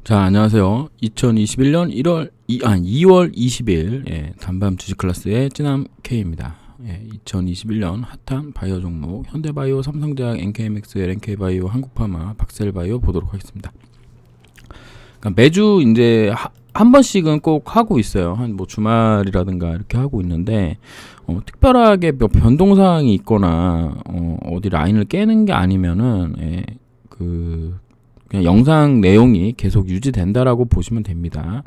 자, 안녕하세요. 2021년 2월 20일 단밤 주식 클래스의 찌남 K입니다. 2021년 핫한 바이오 종목 현대바이오, 삼성제약, NKMXL, NK바이오, 한국파마, 박셀바이오 보도록 하겠습니다. 그러니까 매주 이제 한 번씩은 꼭 하고 있어요. 한 뭐 주말이라든가 이렇게 하고 있는데 특별하게 몇 변동사항이 있거나 어디 라인을 깨는 게 아니면은 그냥 영상 내용이 계속 유지된다라고 보시면 됩니다.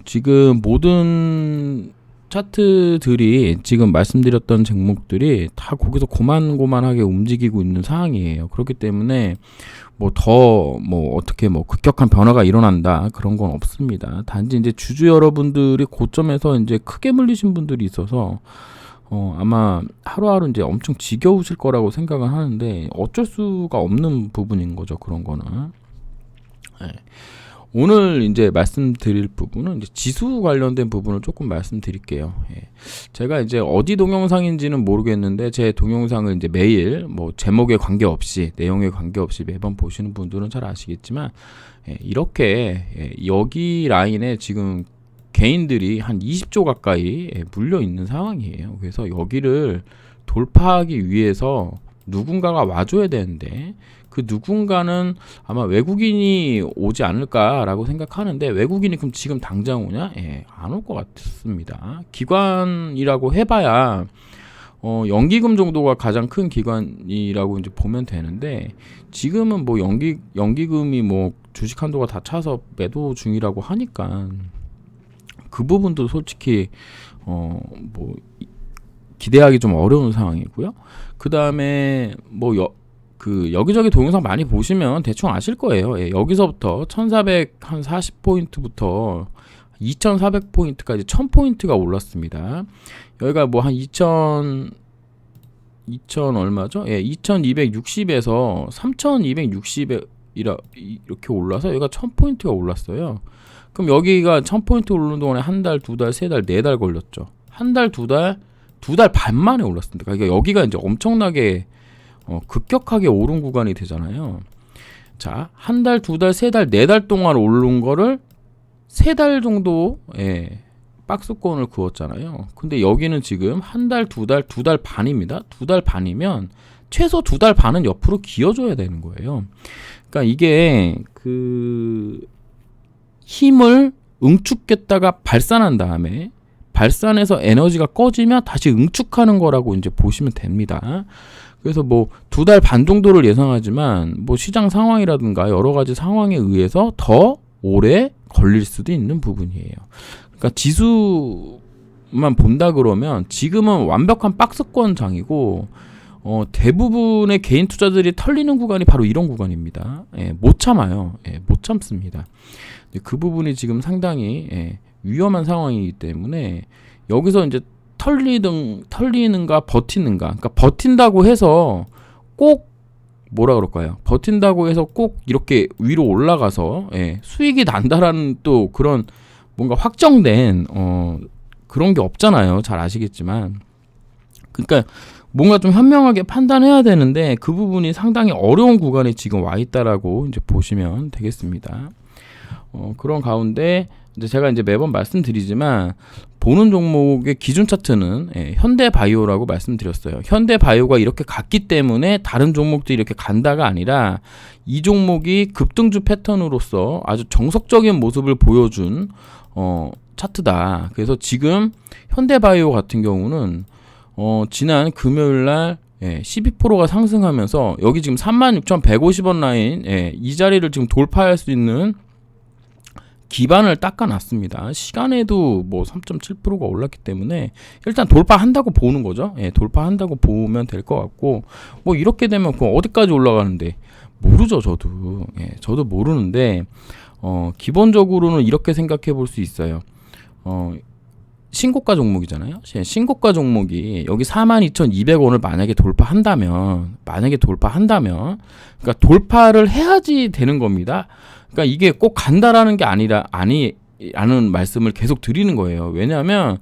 지금 모든 차트들이 지금 말씀드렸던 종목들이 다 거기서 고만고만하게 움직이고 있는 상황이에요. 그렇기 때문에 어떻게 급격한 변화가 일어난다 그런 건 없습니다. 단지 이제 주주 여러분들이 고점에서 이제 크게 물리신 분들이 있어서 아마 하루하루 이제 엄청 지겨우실 거라고 생각을 하는데 어쩔 수가 없는 부분인 거죠. 그런 거는. 오늘 이제 말씀드릴 부분은 이제 지수 관련된 부분을 조금 말씀드릴게요. 제가 이제 어디 동영상인지는 모르겠는데 제 동영상을 이제 매일 제목에 관계없이 내용에 관계없이 매번 보시는 분들은 잘 아시겠지만 이렇게 여기 라인에 지금 개인들이 한 20조 가까이 물려 있는 상황이에요. 그래서 여기를 돌파하기 위해서 누군가가 와줘야 되는데 그 누군가는 아마 외국인이 오지 않을까라고 생각하는데 외국인이 그럼 지금 당장 오냐? 안 올 것 같습니다. 기관이라고 해봐야 연기금 정도가 가장 큰 기관이라고 이제 보면 되는데 지금은 연기금이 주식 한도가 다 차서 매도 중이라고 하니까 그 부분도 솔직히 기대하기 좀 어려운 상황이고요. 그 다음에 여기저기 동영상 많이 보시면 대충 아실 거예요. 여기서부터 1440포인트부터 2400포인트까지 1000포인트가 올랐습니다. 여기가 한 2000 얼마죠? 2260에서 3260에 이렇게 올라서 여기가 1000포인트가 올랐어요. 그럼 여기가 1000포인트 오르는 동안에 한 달, 두 달, 세 달, 네 달 걸렸죠. 한 달, 두 달 반 만에 올랐습니다. 그러니까 여기가 이제 엄청나게 급격하게 오른 구간이 되잖아요. 자, 한 달, 두 달, 세 달, 네 달 동안 오른 거를 세 달 정도 박스권을 그었잖아요. 근데 여기는 지금 한 달, 두 달 반입니다. 두 달 반이면 최소 두 달 반은 옆으로 기어줘야 되는 거예요. 그러니까 이게 힘을 응축했다가 발산한 다음에 발산해서 에너지가 꺼지면 다시 응축하는 거라고 이제 보시면 됩니다. 그래서 두 달 반 정도를 예상하지만 시장 상황이라든가 여러 가지 상황에 의해서 더 오래 걸릴 수도 있는 부분이에요. 그러니까 지수만 본다 그러면 지금은 완벽한 박스권 장이고 대부분의 개인 투자들이 털리는 구간이 바로 이런 구간입니다. 못 참아요. 못 참습니다. 그 부분이 지금 상당히 위험한 상황이기 때문에 여기서 이제 털리는가 버티는가. 그러니까 버틴다고 해서 꼭 버틴다고 해서 꼭 이렇게 위로 올라가서 수익이 난다라는 또 그런 뭔가 확정된 그런 게 없잖아요. 잘 아시겠지만. 그러니까 뭔가 좀 현명하게 판단해야 되는데 그 부분이 상당히 어려운 구간에 지금 와 있다라고 이제 보시면 되겠습니다. 그런 가운데 이제 제가 이제 매번 말씀드리지만 보는 종목의 기준 차트는 현대바이오라고 말씀드렸어요. 현대바이오가 이렇게 갔기 때문에 다른 종목들이 이렇게 간다가 아니라 이 종목이 급등주 패턴으로서 아주 정석적인 모습을 보여준 차트다. 그래서 지금 현대바이오 같은 경우는 지난 금요일날 12%가 상승하면서 여기 지금 36,150원 라인 이 자리를 지금 돌파할 수 있는 기반을 닦아놨습니다. 시간에도 3.7%가 올랐기 때문에 일단 돌파한다고 보는 거죠. 돌파한다고 보면 될 것 같고 이렇게 되면 어디까지 올라가는데 모르죠. 저도 모르는데 기본적으로는 이렇게 생각해 볼 수 있어요. 신고가 종목이잖아요. 신고가 종목이 여기 42,200원을 만약에 돌파한다면 그러니까 돌파를 해야지 되는 겁니다. 그러니까 이게 꼭 간다라는 게 아니라는 말씀을 계속 드리는 거예요. 왜냐하면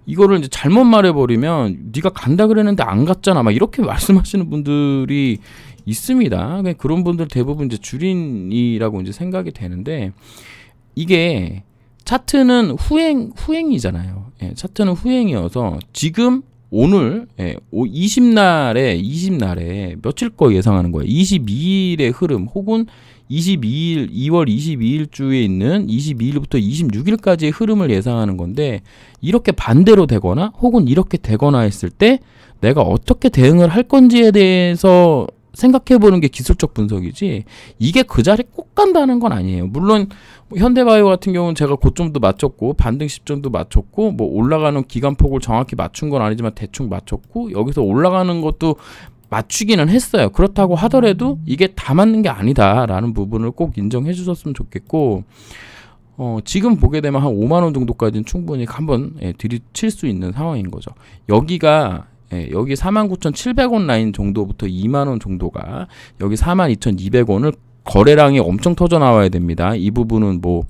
이거를 이제 잘못 말해버리면 네가 간다 그랬는데 안 갔잖아 막 이렇게 말씀하시는 분들이 있습니다. 그런 분들 대부분 이제 주린이라고 이제 생각이 되는데, 이게 차트는 후행이잖아요. 예, 차트는 후행이어서 지금 오늘 20날에 며칠 거 예상하는 거예요. 22일의 흐름 혹은 22일 2월 22일 주에 있는 22일부터 26일까지의 흐름을 예상하는 건데, 이렇게 반대로 되거나 혹은 이렇게 되거나 했을 때 내가 어떻게 대응을 할 건지에 대해서 생각해보는 게 기술적 분석이지, 이게 그 자리에 꼭 간다는 건 아니에요. 물론 현대바이오 같은 경우는 제가 고점도 맞췄고 반등 시점도 맞췄고 뭐 올라가는 기간폭을 정확히 맞춘 건 아니지만 대충 맞췄고 여기서 올라가는 것도 맞추기는 했어요. 그렇다고 하더라도 이게 다 맞는 게 아니다라는 부분을 꼭 인정해 주셨으면 좋겠고, 지금 보게 되면 한 5만 원 정도까지는 충분히 한번 들이칠 수 있는 상황인 거죠. 여기가 여기 49,700원 라인 정도부터 2만 원 정도가, 여기 42,200원을 거래량이 엄청 터져 나와야 됩니다. 이 부분은 뭐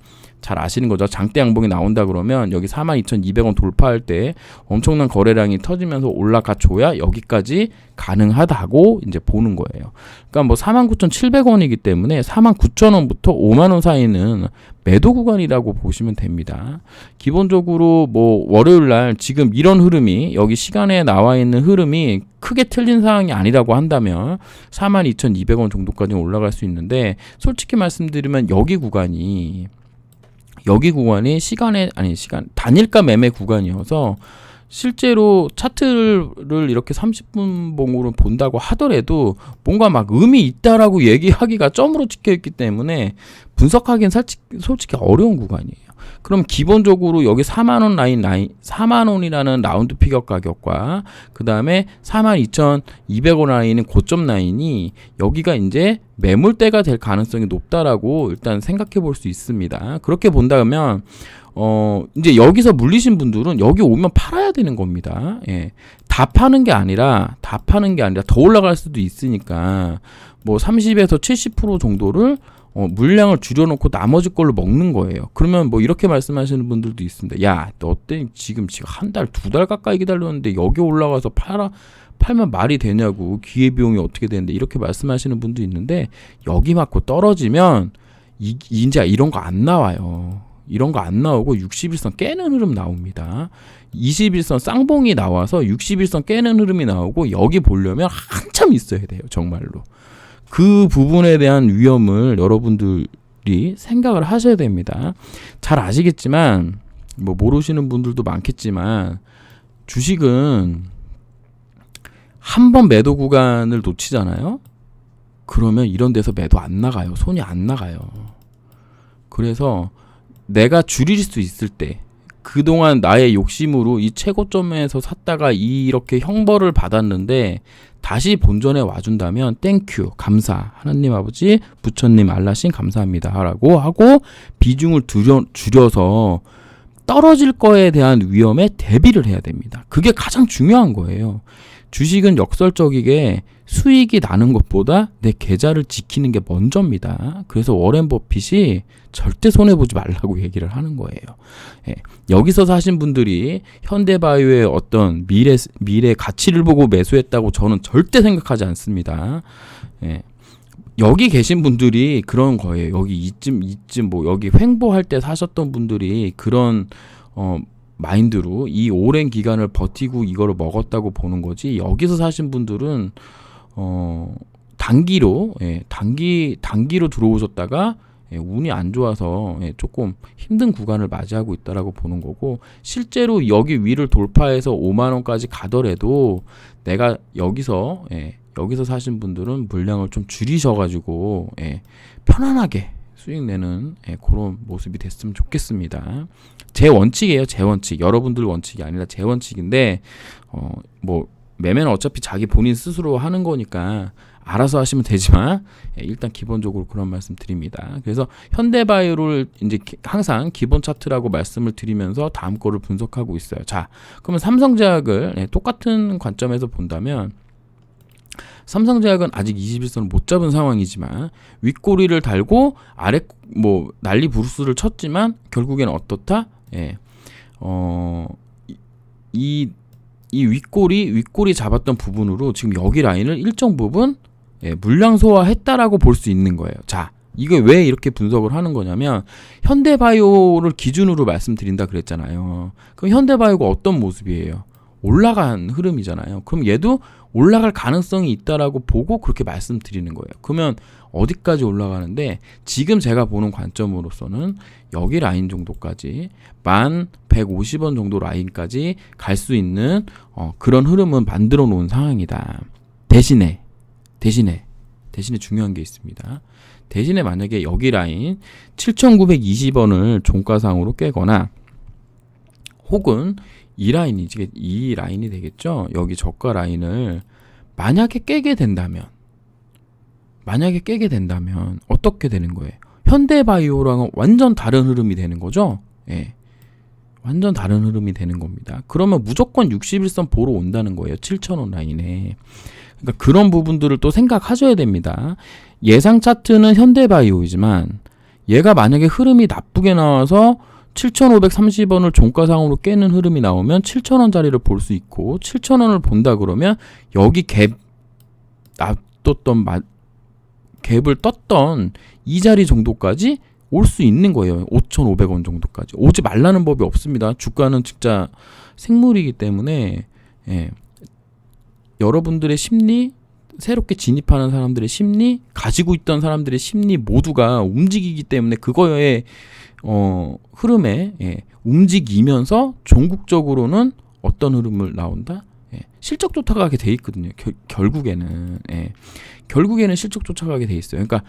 잘 아시는 거죠. 장대 양봉이 나온다 그러면 여기 42,200원 돌파할 때 엄청난 거래량이 터지면서 올라가 줘야 여기까지 가능하다고 이제 보는 거예요. 그러니까 뭐 49,700원이기 때문에 49,000원부터 5만 원 사이는 매도 구간이라고 보시면 됩니다. 기본적으로 뭐 월요일 날 지금 이런 흐름이, 여기 시간에 나와 있는 흐름이 크게 틀린 상황이 아니라고 한다면 42,200원 정도까지 올라갈 수 있는데, 솔직히 말씀드리면 여기 구간이 단일가 매매 구간이어서 실제로 차트를 이렇게 30분 봉으로 본다고 하더라도 뭔가 막 의미 있다라고 얘기하기가 점으로 찍혀 있기 때문에 분석하기엔 솔직히 어려운 구간이에요. 그럼 기본적으로 여기 4만 원이라는 라운드 피겨 가격과 그 다음에 42,200원 라인은 고점 라인이, 여기가 이제 매물대가 될 가능성이 높다라고 일단 생각해 볼 수 있습니다. 그렇게 본다면 이제 여기서 물리신 분들은 여기 오면 팔아야 되는 겁니다. 예. 다 파는 게 아니라 더 올라갈 수도 있으니까 뭐 30에서 70% 정도를 물량을 줄여놓고 나머지 걸로 먹는 거예요. 그러면 뭐 이렇게 말씀하시는 분들도 있습니다. 야, 너 때 지금 한 달, 2달 가까이 기다렸는데 여기 올라가서 팔면 말이 되냐고, 기회비용이 어떻게 되는데, 이렇게 말씀하시는 분도 있는데, 여기 맞고 떨어지면 이제 이런 거 안 나와요. 이런 거 안 나오고 60일선 깨는 흐름 나옵니다. 21선 쌍봉이 나와서 60일선 깨는 흐름이 나오고, 여기 보려면 한참 있어야 돼요. 정말로. 그 부분에 대한 위험을 여러분들이 생각을 하셔야 됩니다. 잘 아시겠지만, 뭐 모르시는 분들도 많겠지만, 주식은 한 번 매도 구간을 놓치잖아요. 그러면 이런 데서 매도 안 나가요. 손이 안 나가요. 그래서 내가 줄일 수 있을 때, 그동안 나의 욕심으로 이 최고점에서 샀다가 이렇게 형벌을 받았는데 다시 본전에 와준다면 땡큐, 감사, 하나님 아버지, 부처님, 알라신 감사합니다 라고 하고 비중을 줄여서 떨어질 거에 대한 위험에 대비를 해야 됩니다. 그게 가장 중요한 거예요. 주식은 역설적이게 수익이 나는 것보다 내 계좌를 지키는 게 먼저입니다. 그래서 워렌 버핏이 절대 손해보지 말라고 얘기를 하는 거예요. 예, 여기서 사신 분들이 현대바이오의 어떤 미래 가치를 보고 매수했다고 저는 절대 생각하지 않습니다. 예, 여기 계신 분들이 그런 거예요. 여기 이쯤 뭐 여기 횡보할 때 사셨던 분들이 그런 마인드로 이 오랜 기간을 버티고 이거를 먹었다고 보는 거지, 여기서 사신 분들은 단기로 들어오셨다가 운이 안 좋아서 조금 힘든 구간을 맞이하고 있다라고 보는 거고, 실제로 여기 위를 돌파해서 5만 원까지 가더라도 내가 여기서 사신 분들은 물량을 좀 줄이셔가지고 편안하게 수익 내는 그런 모습이 됐으면 좋겠습니다. 제 원칙이에요. 제 원칙. 여러분들 원칙이 아니라 제 원칙인데, 뭐 매매는 어차피 자기 본인 스스로 하는 거니까 알아서 하시면 되지만 일단 기본적으로 그런 말씀 드립니다. 그래서 현대바이오를 이제 항상 기본 차트라고 말씀을 드리면서 다음 거를 분석하고 있어요. 자, 그러면 삼성제약을 똑같은 관점에서 본다면, 삼성제약은 아직 21선을 못 잡은 상황이지만 윗꼬리를 달고 아래 뭐 난리 부르스를 쳤지만 결국엔 어떻다? 이 윗꼬리 잡았던 부분으로 지금 여기 라인을 일정 부분 물량 소화했다라고 볼 수 있는 거예요. 자, 이게 왜 이렇게 분석을 하는 거냐면 현대바이오를 기준으로 말씀드린다 그랬잖아요. 그럼 현대바이오가 어떤 모습이에요? 올라간 흐름이잖아요. 그럼 얘도 올라갈 가능성이 있다라고 보고 그렇게 말씀드리는 거예요. 그러면 어디까지 올라가는데 지금 제가 보는 관점으로서는 여기 라인 정도까지 1150원 정도 라인까지 갈 수 있는 그런 흐름은 만들어 놓은 상황이다. 대신에 중요한 게 있습니다. 대신에 만약에 여기 라인 7,920원을 종가상으로 깨거나 혹은 이 라인이 되겠죠. 여기 저가 라인을 만약에 깨게 된다면 어떻게 되는 거예요? 현대바이오랑은 완전 다른 흐름이 되는 거죠. 예. 완전 다른 흐름이 되는 겁니다. 그러면 무조건 61선 보러 온다는 거예요. 7,000원 라인에. 그러니까 그런 부분들을 또 생각하셔야 됩니다. 예상 차트는 현대바이오이지만 얘가 만약에 흐름이 나쁘게 나와서 7,530원을 종가상으로 깨는 흐름이 나오면 7,000원짜리를 볼 수 있고 7,000원을 본다 그러면 여기 갭을 떴던 이 자리 정도까지 올 수 있는 거예요. 5,500원 정도까지. 오지 말라는 법이 없습니다. 주가는 진짜 생물이기 때문에 여러분들의 심리, 새롭게 진입하는 사람들의 심리, 가지고 있던 사람들의 심리 모두가 움직이기 때문에 그거에 흐름에 움직이면서 종국적으로는 어떤 흐름을 나온다? 실적 쫓아가게 돼 있거든요. 결국에는 실적 쫓아가게 돼 있어요. 그러니까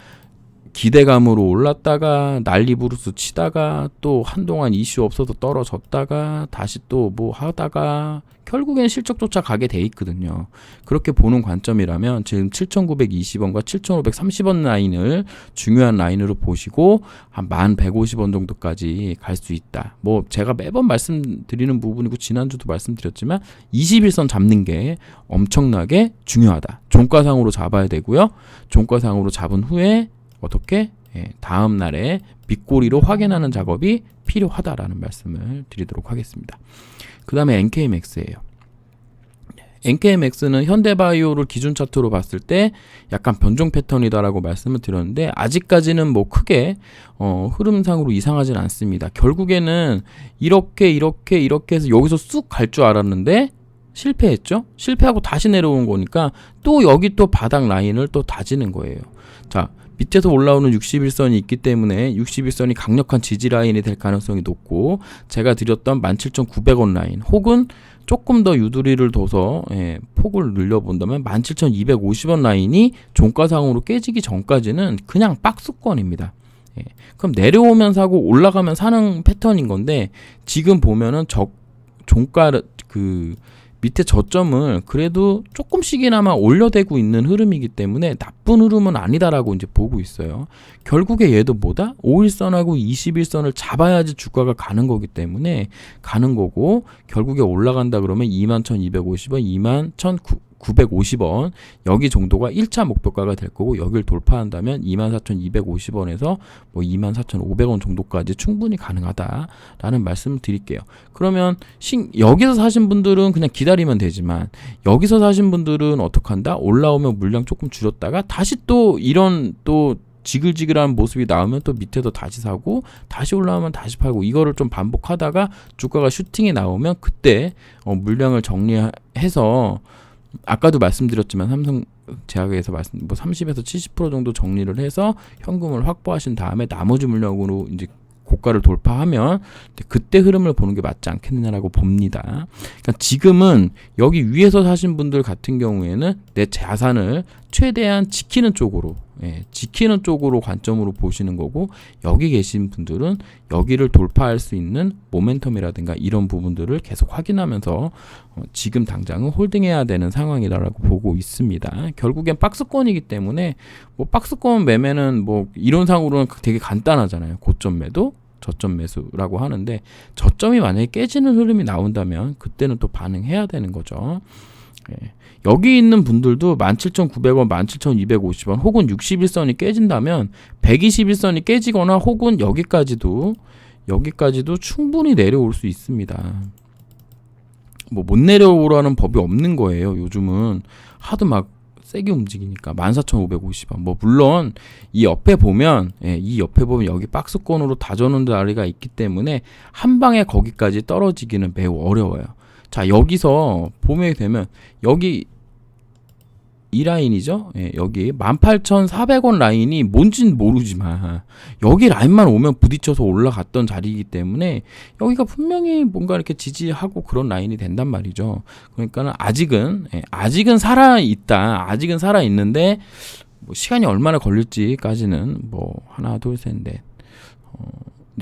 기대감으로 올랐다가 난리 부르스 치다가 또 한동안 이슈 없어서 떨어졌다가 다시 또 뭐 하다가 결국엔 실적 쫓아가게 돼 있거든요. 그렇게 보는 관점이라면 지금 7,920원과 7,530원 라인을 중요한 라인으로 보시고 한 1,150원 정도까지 갈 수 있다. 뭐 제가 매번 말씀드리는 부분이고 지난주도 말씀드렸지만 21선 잡는 게 엄청나게 중요하다. 종가상으로 잡아야 되고요. 종가상으로 잡은 후에 어떻게 다음 날에 밑꼬리로 확인하는 작업이 필요하다라는 말씀을 드리도록 하겠습니다. 그 다음에 NKMX예요. NKMX는 현대바이오를 기준 차트로 봤을 때 약간 변종 패턴이다라고 말씀을 드렸는데 아직까지는 뭐 크게 흐름상으로 이상하진 않습니다. 결국에는 이렇게 해서 여기서 쑥 갈 줄 알았는데 실패했죠. 실패하고 다시 내려온 거니까 또 여기 또 바닥 라인을 또 다지는 거예요. 자, 밑에서 올라오는 61선이 있기 때문에 61선이 강력한 지지 라인이 될 가능성이 높고 제가 드렸던 17,900원 라인 혹은 조금 더 유두리를 둬서 폭을 늘려본다면 17,250원 라인이 종가상으로 깨지기 전까지는 그냥 박스권입니다. 그럼 내려오면 사고 올라가면 사는 패턴인 건데 지금 보면은 종가 밑에 저점을 그래도 조금씩이나마 올려대고 있는 흐름이기 때문에 나쁜 흐름은 아니다라고 이제 보고 있어요. 결국에 얘도 뭐다? 5일선하고 21선을 잡아야지 주가가 가는 거기 때문에 가는 거고 결국에 올라간다 그러면 21,250원, 21,950원 여기 정도가 1차 목표가가 될 거고 여기를 돌파한다면 24,250원에서 뭐 24,500원 정도까지 충분히 가능하다라는 말씀을 드릴게요. 그러면 여기서 사신 분들은 그냥 기다리면 되지만 여기서 사신 분들은 어떡한다? 올라오면 물량 조금 줄였다가 다시 또 이런 또 지글지글한 모습이 나오면 또 밑에도 다시 사고 다시 올라오면 다시 팔고 이거를 좀 반복하다가 주가가 슈팅이 나오면 그때 물량을 정리해서 아까도 말씀드렸지만 삼성제약에서 30에서 70% 정도 정리를 해서 현금을 확보하신 다음에 나머지 물량으로 이제 고가를 돌파하면 그때 흐름을 보는 게 맞지 않겠느냐라고 봅니다. 그러니까 지금은 여기 위에서 사신 분들 같은 경우에는 내 자산을 최대한 지키는 쪽으로 관점으로 보시는 거고 여기 계신 분들은 여기를 돌파할 수 있는 모멘텀이라든가 이런 부분들을 계속 확인하면서 지금 당장은 홀딩해야 되는 상황이라고 보고 있습니다. 결국엔 박스권이기 때문에 뭐 박스권 매매는 뭐 이론상으로는 되게 간단하잖아요. 고점 매도, 저점 매수라고 하는데 저점이 만약에 깨지는 흐름이 나온다면 그때는 또 반응해야 되는 거죠. 여기 있는 분들도 17,900원, 17,250원 혹은 61선이 깨진다면 121선이 깨지거나 혹은 여기까지도 충분히 내려올 수 있습니다. 뭐 못 내려오라는 법이 없는 거예요. 요즘은 하도 막 세게 움직이니까 14,550원. 뭐 물론 이 옆에 보면 여기 박스권으로 다져놓은 자리가 있기 때문에 한 방에 거기까지 떨어지기는 매우 어려워요. 자, 여기서 보게 되면 여기 이 라인이죠. 여기 18,400원 라인이 뭔진 모르지만 여기 라인만 오면 부딪혀서 올라갔던 자리이기 때문에 여기가 분명히 뭔가 이렇게 지지하고 그런 라인이 된단 말이죠. 그러니까는 아직은 살아 있다. 아직은 살아 있는데 뭐 시간이 얼마나 걸릴지까지는 뭐 하나 둘 셋 넷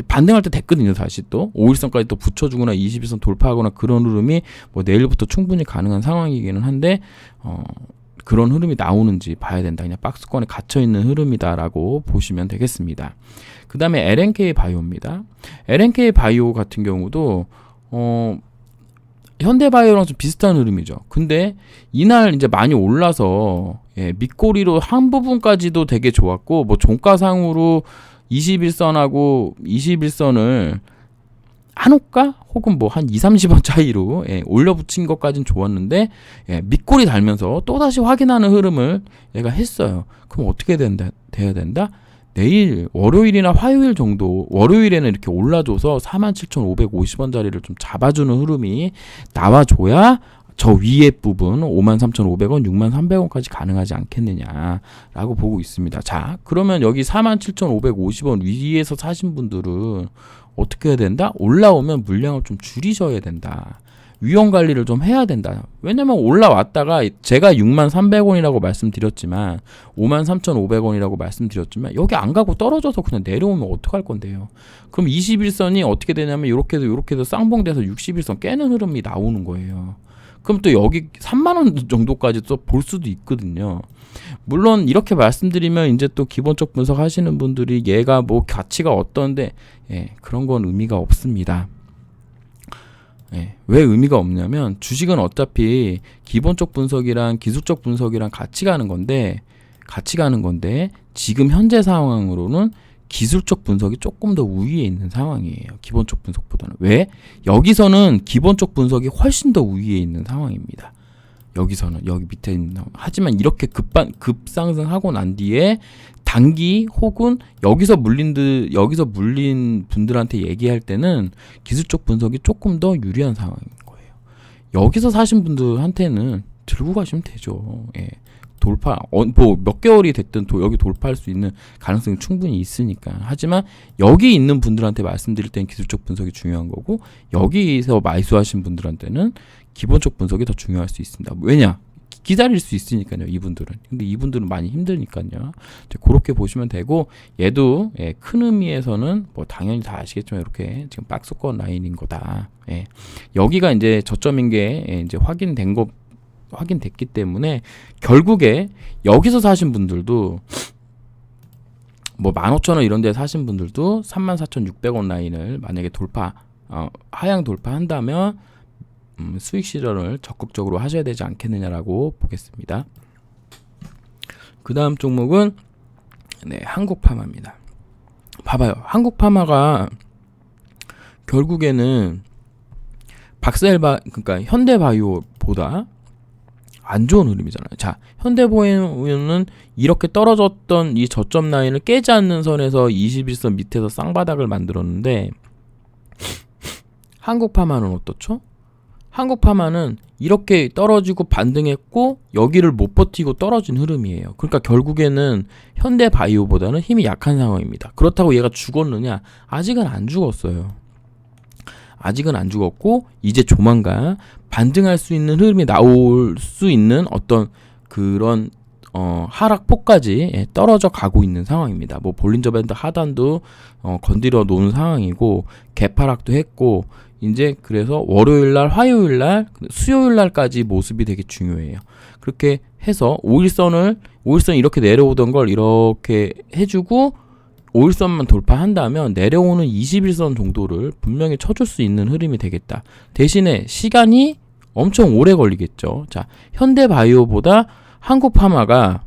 반등할 때 됐거든요. 다시 또 5일선까지 또 붙여주거나 21선 돌파하거나 그런 흐름이 뭐 내일부터 충분히 가능한 상황이기는 한데 그런 흐름이 나오는지 봐야 된다. 그냥 박스권에 갇혀있는 흐름이다라고 보시면 되겠습니다. 그 다음에 LNK 바이오입니다. LNK 바이오 같은 경우도 현대바이오랑 좀 비슷한 흐름이죠. 근데 이날 이제 많이 올라서 밑꼬리로 한 부분까지도 되게 좋았고 뭐 종가상으로 21선하고 21선을 한호가 혹은 뭐 한 2-30원 차이로 올려붙인 것까진 좋았는데 밑꼬리 달면서 또다시 확인하는 흐름을 얘가 했어요. 그럼 어떻게 돼야 된다? 내일 월요일이나 화요일 정도 월요일에는 이렇게 올라줘서 47,550원 자리를 좀 잡아주는 흐름이 나와줘야 저 위에 부분 53,500원, 63,300원까지 가능하지 않겠느냐라고 보고 있습니다. 자, 그러면 여기 47,550원 위에서 사신 분들은 어떻게 해야 된다? 올라오면 물량을 좀 줄이셔야 된다. 위험 관리를 좀 해야 된다. 왜냐면 올라왔다가 제가 63,300원이라고 말씀드렸지만 53,500원이라고 말씀드렸지만 여기 안 가고 떨어져서 그냥 내려오면 어떡할 건데요. 그럼 21선이 어떻게 되냐면 요렇게도 쌍봉돼서 61선 깨는 흐름이 나오는 거예요. 그럼 또 여기 3만원 정도까지 또 볼 수도 있거든요. 물론 이렇게 말씀드리면 이제 또 기본적 분석 하시는 분들이 얘가 뭐 가치가 어떤데 그런 건 의미가 없습니다. 왜 의미가 없냐면 주식은 어차피 기본적 분석이랑 기술적 분석이랑 같이 가는 건데 지금 현재 상황으로는 기술적 분석이 조금 더 우위에 있는 상황이에요. 기본적 분석보다는. 왜? 여기서는 기본적 분석이 훨씬 더 우위에 있는 상황입니다. 여기서는 여기 밑에 있는 하지만 이렇게 급상승하고 난 뒤에 단기 혹은 여기서 물린 분들한테 얘기할 때는 기술적 분석이 조금 더 유리한 상황인 거예요. 여기서 사신 분들한테는 들고 가시면 되죠. 돌파 뭐 몇 개월이 됐든 여기 돌파할 수 있는 가능성이 충분히 있으니까. 하지만 여기 있는 분들한테 말씀드릴 때는 기술적 분석이 중요한 거고 여기서 매수하신 분들한테는 기본적 분석이 더 중요할 수 있습니다. 왜냐? 기다릴 수 있으니까요. 이분들은. 근데 이분들은 많이 힘드니까요. 그렇게 보시면 되고 얘도 큰 의미에서는 뭐 당연히 다 아시겠지만 이렇게 지금 박스권 라인인 거다. 여기가 이제 저점인 게 이제 확인됐기 때문에 결국에 여기서 사신 분들도 뭐 15,000원 이런 데 사신 분들도 34,600원 라인을 만약에 하향 돌파한다면 수익 실현을 적극적으로 하셔야 되지 않겠느냐라고 보겠습니다. 그 다음 종목은 한국파마입니다. 봐봐요. 한국파마가 결국에는 그러니까 현대바이오보다 안 좋은 흐름이잖아요. 자, 현대바이오는 이렇게 떨어졌던 이 저점 라인을 깨지 않는 선에서 21선 밑에서 쌍바닥을 만들었는데 한국파마는 어떻죠? 한국파마는 이렇게 떨어지고 반등했고 여기를 못 버티고 떨어진 흐름이에요. 그러니까 결국에는 현대바이오보다는 힘이 약한 상황입니다. 그렇다고 얘가 죽었느냐? 아직은 안 죽었어요. 아직은 안 죽었고 이제 조만간 반등할 수 있는 흐름이 나올 수 있는 어떤 그런 하락폭까지 떨어져 가고 있는 상황입니다. 뭐 볼린저 밴드 하단도 건드려 놓은 상황이고 개파락도 했고 이제 그래서 월요일날, 화요일날, 수요일날까지 모습이 되게 중요해요. 그렇게 해서 5일선 이렇게 내려오던 걸 이렇게 해주고 5일선만 돌파한다면 내려오는 21선 정도를 분명히 쳐줄 수 있는 흐름이 되겠다. 대신에 시간이 엄청 오래 걸리겠죠. 자, 현대바이오보다 한국파마가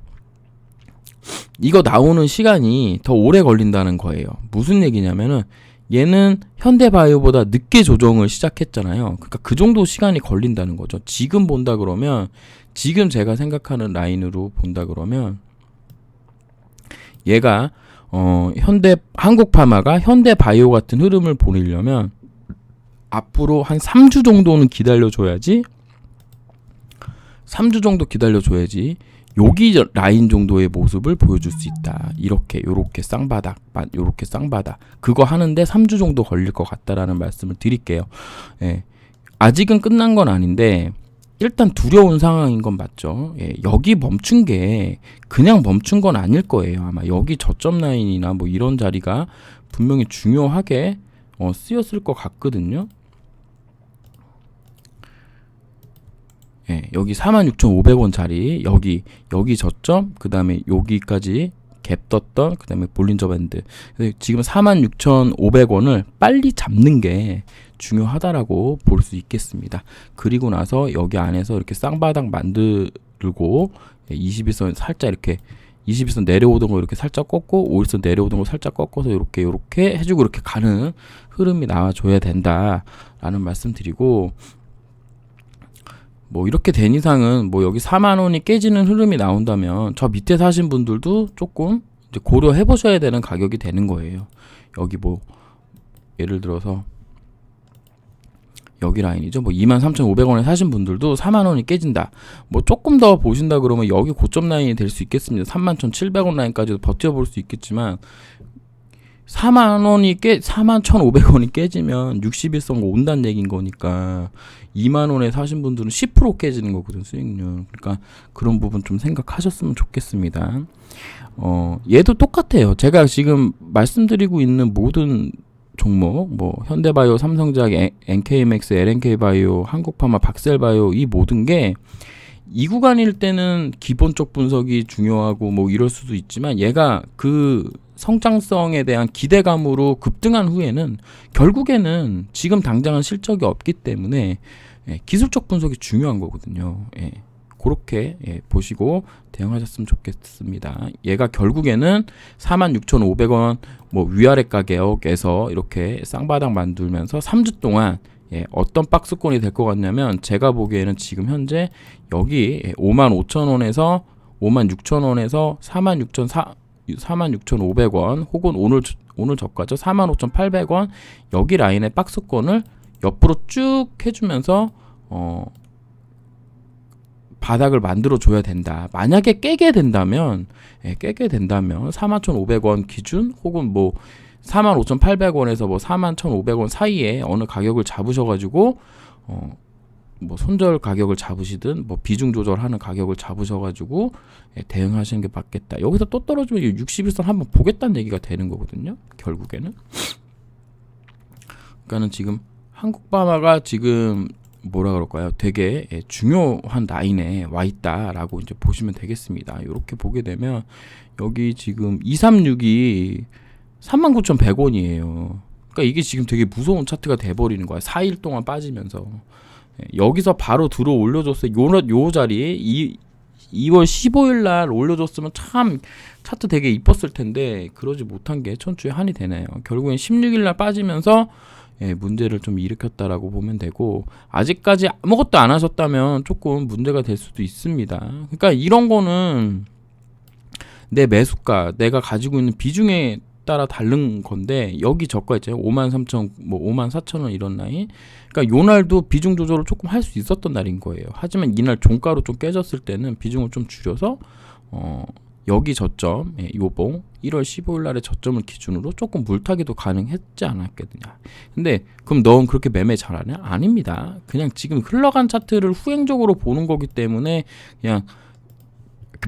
이거 나오는 시간이 더 오래 걸린다는 거예요. 무슨 얘기냐면은 얘는 현대바이오보다 늦게 조정을 시작했잖아요. 그러니까 그 정도 시간이 걸린다는 거죠. 지금 본다 그러면, 지금 제가 생각하는 라인으로 본다 그러면 얘가 한국파마가 현대바이오 같은 흐름을 보이려면 앞으로 한 3주 정도는 기다려줘야지, 3주 정도 기다려줘야지 여기 라인 정도의 모습을 보여줄 수 있다. 요렇게 쌍바닥, 요렇게 쌍바닥. 그거 하는데 3주 정도 걸릴 것 같다라는 말씀을 드릴게요. 예. 아직은 끝난 건 아닌데 일단 두려운 상황인 건 맞죠. 예. 여기 멈춘 게 그냥 멈춘 건 아닐 거예요. 아마 여기 저점 라인이나 뭐 이런 자리가 분명히 중요하게 쓰였을 것 같거든요. 예, 여기 46,500원 자리, 여기 저점, 그 다음에 여기까지 갭 떴던, 그 다음에 볼린저 밴드. 지금 46,500원을 빨리 잡는 게 중요하다라고 볼 수 있겠습니다. 그리고 나서 여기 안에서 이렇게 쌍바닥 만들고 21선 살짝 이렇게 21선 내려오던 거 이렇게 살짝 꺾고 5일선 내려오던 거 살짝 꺾어서 이렇게 해주고 이렇게 가는 흐름이 나와줘야 된다라는 말씀드리고, 뭐 이렇게 된 이상은 뭐 여기 4만원이 깨지는 흐름이 나온다면 저 밑에 사신 분들도 조금 이제 고려해 보셔야 되는 가격이 되는 거예요. 여기 뭐 예를 들어서 여기 라인이죠. 뭐 23,500원에 사신 분들도 4만원이 깨진다. 뭐 조금 더 보신다 그러면 여기 고점 라인이 될 수 있겠습니다. 31,700원 라인까지도 버텨볼 수 있겠지만 41,500원이 깨지면 61선거 온다는 얘기인 거니까 2만원에 사신 분들은 10% 깨지는 거거든, 수익률. 그러니까 그런 부분 좀 생각하셨으면 좋겠습니다. 얘도 똑같아요. 제가 지금 말씀드리고 있는 모든 종목, 뭐 현대바이오, 삼성제약, NKMX, LNK바이오, 한국파마, 박셀바이오, 이 모든 게 이 구간일 때는 기본적 분석이 중요하고 뭐 이럴 수도 있지만 얘가 그 성장성에 대한 기대감으로 급등한 후에는 결국에는 지금 당장은 실적이 없기 때문에 기술적 분석이 중요한 거거든요. 그렇게 보시고 대응하셨으면 좋겠습니다. 얘가 결국에는 46,500원 뭐 위아래 가격에서 이렇게 쌍바닥 만들면서 3주 동안 어떤 박스권이 될 것 같냐면, 제가 보기에는 지금 현재 여기 55,000원에서 56,000원에서 46,500원 혹은 오늘 저가죠. 45,800원 여기 라인의 박스권을 옆으로 쭉 해주면서 바닥을 만들어 줘야 된다. 만약에 깨게 된다면 41,500원 기준 혹은 뭐 45,800원에서 뭐 41,500원 사이에 어느 가격을 잡으셔가지고 뭐 손절 가격을 잡으시든 뭐 비중 조절하는 가격을 잡으셔가지고 대응하시는 게 맞겠다. 여기서 또 떨어지면 61선 한번 보겠다는 얘기가 되는 거거든요. 결국에는. 그러니까는 지금 한국바마가 지금 뭐라 그럴까요? 되게 중요한 라인에 와 있다라고 이제 보시면 되겠습니다. 이렇게 보게 되면 여기 지금 236이 39,100원이에요. 그러니까 이게 지금 되게 무서운 차트가 돼버리는 거야. 4일 동안 빠지면서. 여기서 바로 들어 올려줬어요. 요 자리에 2월 15일 날 올려줬으면 참 차트 되게 이뻤을 텐데 그러지 못한 게 천추의 한이 되네요. 결국엔 16일 날 빠지면서 문제를 좀 일으켰다라고 보면 되고, 아직까지 아무것도 안 하셨다면 조금 문제가 될 수도 있습니다. 그러니까 이런 거는 내 매수가, 내가 가지고 있는 비중에 따라 다른 건데, 여기 저가 있잖아요. 53,000, 뭐 54,000원 이런 라인. 그러니까 요 날도 비중 조절을 조금 할 수 있었던 날인 거예요. 하지만 이날 종가로 좀 깨졌을 때는 비중을 좀 줄여서 여기 저점, 요봉 1월 15일 날의 저점을 기준으로 조금 물타기도 가능했지 않았겠느냐. 근데 그럼 넌 그렇게 매매 잘하냐? 아닙니다. 그냥 지금 흘러간 차트를 후행적으로 보는 거기 때문에 그냥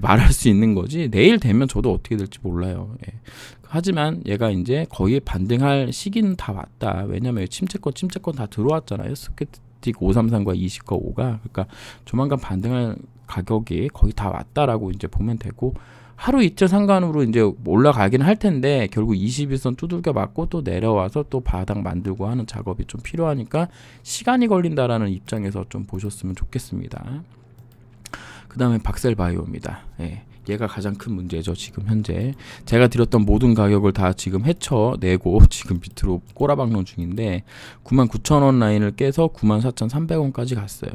말할 수 있는 거지, 내일 되면 저도 어떻게 될지 몰라요. 하지만 얘가 이제 거의 반등할 시기는 다 왔다. 왜냐면 침체권 다 들어왔잖아요. 스케틱 533과 20과 5가. 그러니까 조만간 반등할 가격이 거의 다 왔다라고 이제 보면 되고, 하루 이틀 상관으로 이제 올라가긴 할 텐데 결국 21선 두들겨 맞고 또 내려와서 또 바닥 만들고 하는 작업이 좀 필요하니까 시간이 걸린다라는 입장에서 좀 보셨으면 좋겠습니다. 그 다음에 박셀바이오입니다. 얘가 가장 큰 문제죠. 지금 현재 제가 드렸던 모든 가격을 다 지금 헤쳐내고 지금 밑으로 꼬라박는 중인데 99,000원 라인을 깨서 94,300원까지 갔어요.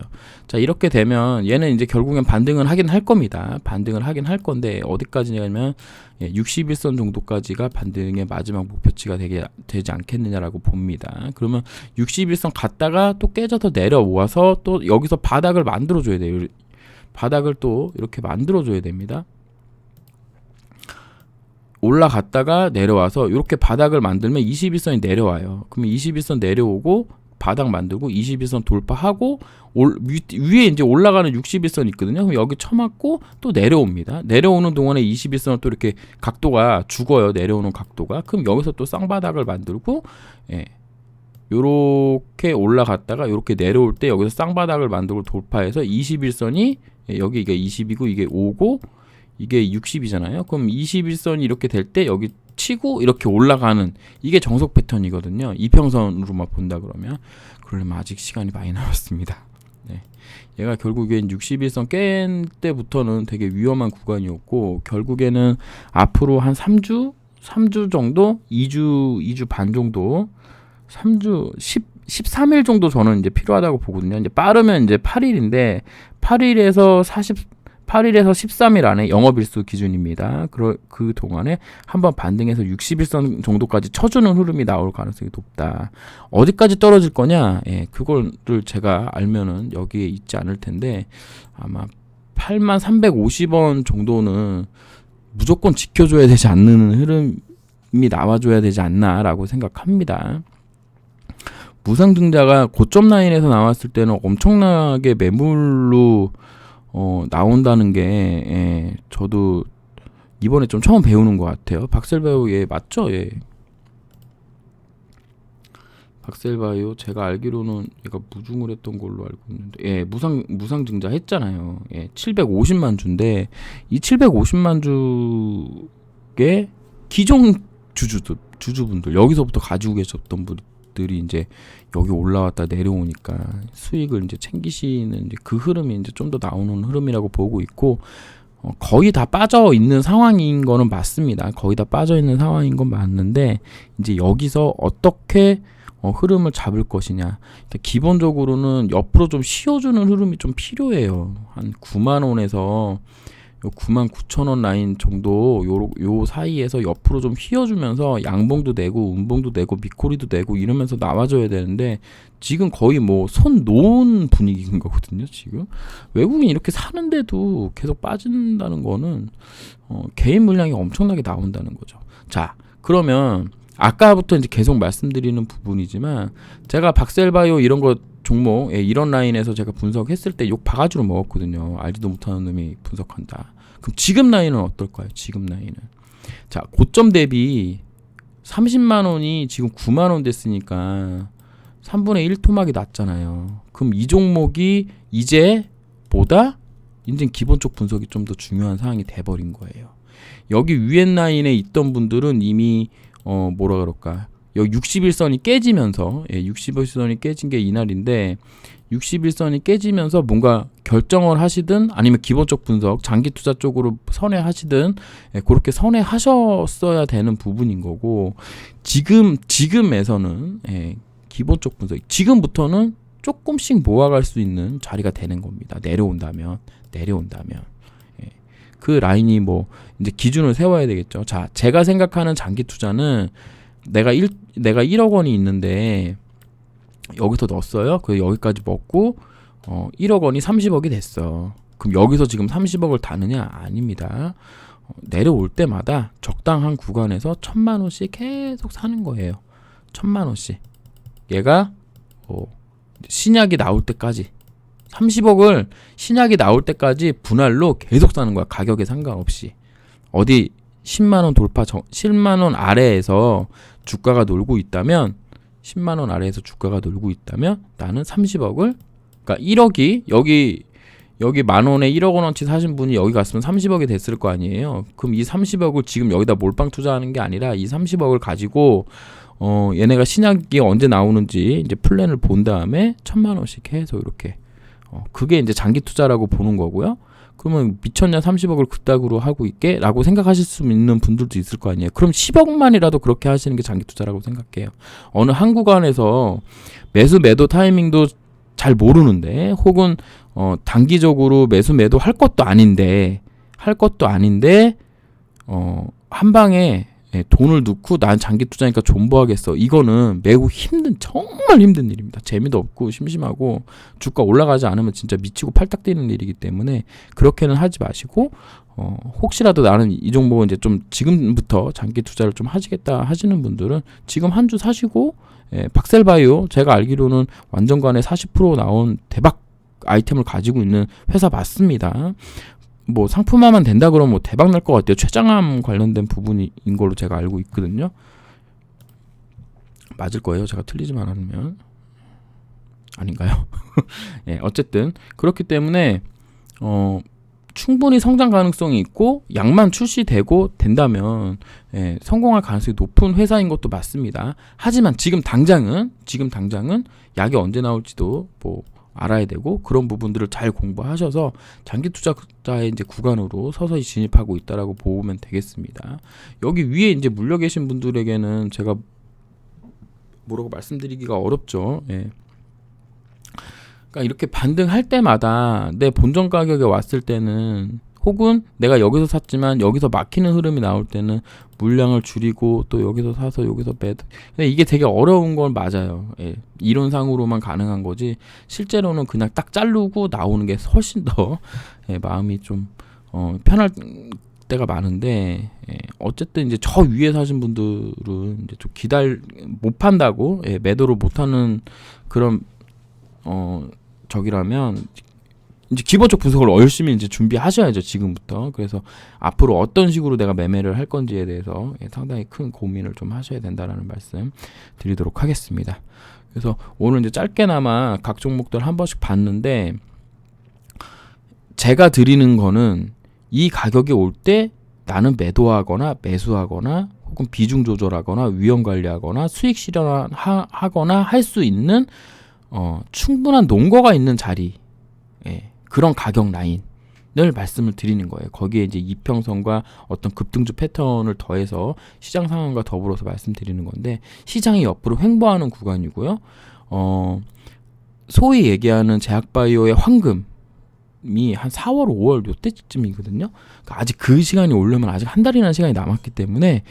자, 이렇게 되면 얘는 이제 결국엔 반등을 하긴 할 겁니다. 반등을 하긴 할 건데 어디까지냐면 61선 정도까지가 반등의 마지막 목표치가 되지 않겠느냐라고 봅니다. 그러면 61선 갔다가 또 깨져서 내려와서 또 여기서 바닥을 만들어줘야 돼요. 바닥을 또 이렇게 만들어줘야 됩니다. 올라갔다가 내려와서 이렇게 바닥을 만들면 21선이 내려와요. 그러면 21선 내려오고 바닥 만들고 21선 돌파하고 위에 이제 올라가는 61선 있거든요. 그럼 여기 쳐맞고 또 내려옵니다. 내려오는 동안에 21선은 또 이렇게 각도가 죽어요. 내려오는 각도가. 그럼 여기서 또 쌍바닥을 만들고 요렇게 올라갔다가 요렇게 내려올 때 여기서 쌍바닥을 만들고 돌파해서 21선이 여기 이게 20이고 이게 5고 이게 60이잖아요. 그럼 21선이 이렇게 될 때 여기 치고 이렇게 올라가는 이게 정석 패턴이거든요. 이평선으로만 본다 그러면 아직 시간이 많이 남았습니다. 네. 얘가 결국엔 61선 깬 때부터는 되게 위험한 구간이었고 결국에는 앞으로 한 3주 정도 2주 반 정도 3주 13일 정도 저는 이제 필요하다고 보거든요. 이제 빠르면 이제 8일인데 8일에서 13일 안에 영업일수 기준입니다. 그 동안에 한번 반등해서 61선 정도까지 쳐주는 흐름이 나올 가능성이 높다. 어디까지 떨어질 거냐? 그거를 제가 알면은 여기에 있지 않을 텐데 아마 8350원 정도는 무조건 지켜줘야 되지 않는 흐름이 나와줘야 되지 않나라고 생각합니다. 무상증자가 고점 라인에서 나왔을 때는 엄청나게 매물로 나온다는 게 저도 이번에 좀 처음 배우는 것 같아요. 박셀바이오 맞죠? 박셀바이오 제가 알기로는 얘가 무중을 했던 걸로 알고 있는데 무상 증자 했잖아요. 750만 주인데 이 750만 주의 기존 주주분들 여기서부터 가지고 계셨던 분들이 이제 여기 올라왔다 내려오니까 수익을 이제 챙기시는 이제 그 흐름이 이제 좀 더 나오는 흐름이라고 보고 있고 거의 다 빠져 있는 상황인 거는 맞습니다. 거의 다 빠져 있는 상황인 건 맞는데 이제 여기서 어떻게 흐름을 잡을 것이냐. 기본적으로는 옆으로 좀 씌워주는 흐름이 좀 필요해요. 한 9만 원에서 99,000원 라인 정도 요 사이에서 옆으로 좀 휘어주면서 양봉도 내고 음봉도 내고 미코리도 내고 이러면서 나와줘야 되는데 지금 거의 뭐 손 놓은 분위기인 거거든요. 지금 외국인이 이렇게 사는데도 계속 빠진다는 거는 개인 물량이 엄청나게 나온다는 거죠. 자, 그러면 아까부터 이제 계속 말씀드리는 부분이지만 제가 박셀바이오 이런 거 종목 이런 라인에서 제가 분석했을 때 욕 바가지로 먹었거든요. 알지도 못하는 놈이 분석한다. 그럼 지금 라인은 어떨까요? 지금 라인은 자 고점 대비 30만 원이 지금 9만 원 됐으니까 3분의 1 토막이 났잖아요. 그럼 이 종목이 이제 기본적 분석이 좀 더 중요한 상황이 돼버린 거예요. 여기 위에 라인에 있던 분들은 이미 뭐라 그럴까 여기 61선이 깨지면서 61선이 깨진 게 이날인데 61선이 깨지면서 뭔가 결정을 하시든 아니면 기본적 분석 장기 투자 쪽으로 선회하시든 그렇게 선회하셨어야 되는 부분인 거고 지금에서는 기본적 분석 지금부터는 조금씩 모아갈 수 있는 자리가 되는 겁니다. 내려온다면 그 라인이 뭐 이제 기준을 세워야 되겠죠. 자, 제가 생각하는 장기 투자는 내가 1억 원이 있는데 여기서 넣었어요. 그 여기까지 먹고 1억 원이 30억이 됐어. 그럼 여기서 지금 30억을 다느냐? 아닙니다. 내려올 때마다 적당한 구간에서 1,000만 원씩 계속 사는 거예요. 1,000만 원씩. 얘가 신약이 나올 때까지 30억을 신약이 나올 때까지 분할로 계속 사는 거야. 가격에 상관없이. 어디 10만 원 돌파 10만 원 아래에서 주가가 놀고 있다면 10만 원 아래에서 주가가 놀고 있다면 나는 30억을 그러니까 1억이 여기 만 원에 1억 원어치 사신 분이 여기 갔으면 30억이 됐을 거 아니에요. 그럼 이 30억을 지금 여기다 몰빵 투자하는 게 아니라 이 30억을 가지고 얘네가 신약이 언제 나오는지 이제 플랜을 본 다음에 1,000만 원씩 계속 이렇게 그게 이제 장기 투자라고 보는 거고요. 그러면 미쳤냐 30억을 그따구로 하고 있게? 라고 생각하실 수 있는 분들도 있을 거 아니에요. 그럼 10억만이라도 그렇게 하시는 게 장기 투자라고 생각해요. 어느 한 구간에서 매수 매도 타이밍도 잘 모르는데 혹은 단기적으로 매수 매도 할 것도 아닌데 한 방에 돈을 넣고 난 장기 투자니까 존버하겠어. 이거는 매우 힘든, 정말 힘든 일입니다. 재미도 없고 심심하고 주가 올라가지 않으면 진짜 미치고 팔딱 뛰는 일이기 때문에 그렇게는 하지 마시고 혹시라도 나는 이 종목은 이제 좀 지금부터 장기 투자를 좀 하시겠다 하시는 분들은 지금 한 주 사시고 박셀바이오 제가 알기로는 완전관에 40% 나온 대박 아이템을 가지고 있는 회사 맞습니다. 뭐 상품화만 된다 그러면 뭐 대박 날 것 같아요. 췌장암 관련된 부분인 걸로 제가 알고 있거든요. 맞을 거예요. 제가 틀리지만 않으면. 아닌가요? 예, 어쨌든 그렇기 때문에 충분히 성장 가능성이 있고 약만 출시되고 된다면 성공할 가능성이 높은 회사인 것도 맞습니다. 하지만 지금 당장은 약이 언제 나올지도 뭐 알아야 되고 그런 부분들을 잘 공부하셔서 장기 투자자의 이제 구간으로 서서히 진입하고 있다라고 보면 되겠습니다. 여기 위에 이제 물려 계신 분들에게는 제가 뭐라고 말씀드리기가 어렵죠. 예. 그러니까 이렇게 반등할 때마다 내 본전 가격에 왔을 때는 혹은 내가 여기서 샀지만 여기서 막히는 흐름이 나올 때는 물량을 줄이고 또 여기서 사서 여기서 매도. 근데 이게 되게 어려운 건 맞아요. 예. 이론상으로만 가능한 거지 실제로는 그냥 딱 자르고 나오는 게 훨씬 더 마음이 좀 편할 때가 많은데 어쨌든 이제 저 위에 사신 분들은 이제 좀 못 판다고 매도를 못하는 그런 적이라면 이제 기본적 분석을 열심히 이제 준비하셔야죠, 지금부터. 그래서 앞으로 어떤 식으로 내가 매매를 할 건지에 대해서 상당히 큰 고민을 좀 하셔야 된다라는 말씀 드리도록 하겠습니다. 그래서 오늘 이제 짧게나마 각 종목들 한 번씩 봤는데 제가 드리는 거는 이 가격이 올 때 나는 매도하거나 매수하거나 혹은 비중 조절하거나 위험 관리하거나 수익 실현하거나 할 수 있는 충분한 논거가 있는 자리, 그런 가격 라인을 말씀을 드리는 거예요. 거기에 이제 이평선과 어떤 급등주 패턴을 더해서 시장 상황과 더불어서 말씀드리는 건데 시장이 옆으로 횡보하는 구간이고요. 소위 얘기하는 제약바이오의 황금이 한 4월, 5월 요때쯤이거든요. 그러니까 아직 그 시간이 오려면 아직 한 달이나 시간이 남았기 때문에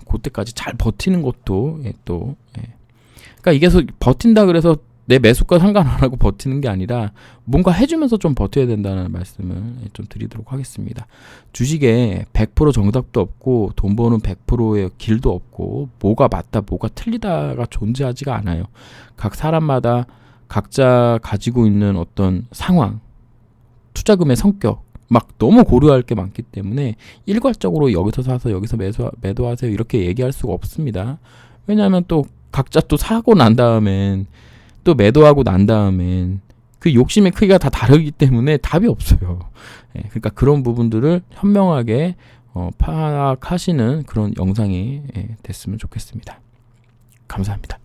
그때까지 잘 버티는 것도 그러니까 이게 버틴다 그래서 내 매수가 상관 안 하고 버티는 게 아니라 뭔가 해주면서 좀 버텨야 된다는 말씀을 좀 드리도록 하겠습니다. 주식에 100% 정답도 없고 돈 버는 100%의 길도 없고 뭐가 맞다 뭐가 틀리다가 존재하지가 않아요. 각 사람마다 각자 가지고 있는 어떤 상황, 투자금의 성격 막 너무 고려할 게 많기 때문에 일괄적으로 여기서 사서 여기서 매도하세요 이렇게 얘기할 수가 없습니다. 왜냐하면 또 각자 또 사고 난 다음엔 또 매도하고 난 다음엔 그 욕심의 크기가 다 다르기 때문에 답이 없어요. 그러니까 그런 부분들을 현명하게 파악하시는 그런 영상이 됐으면 좋겠습니다. 감사합니다.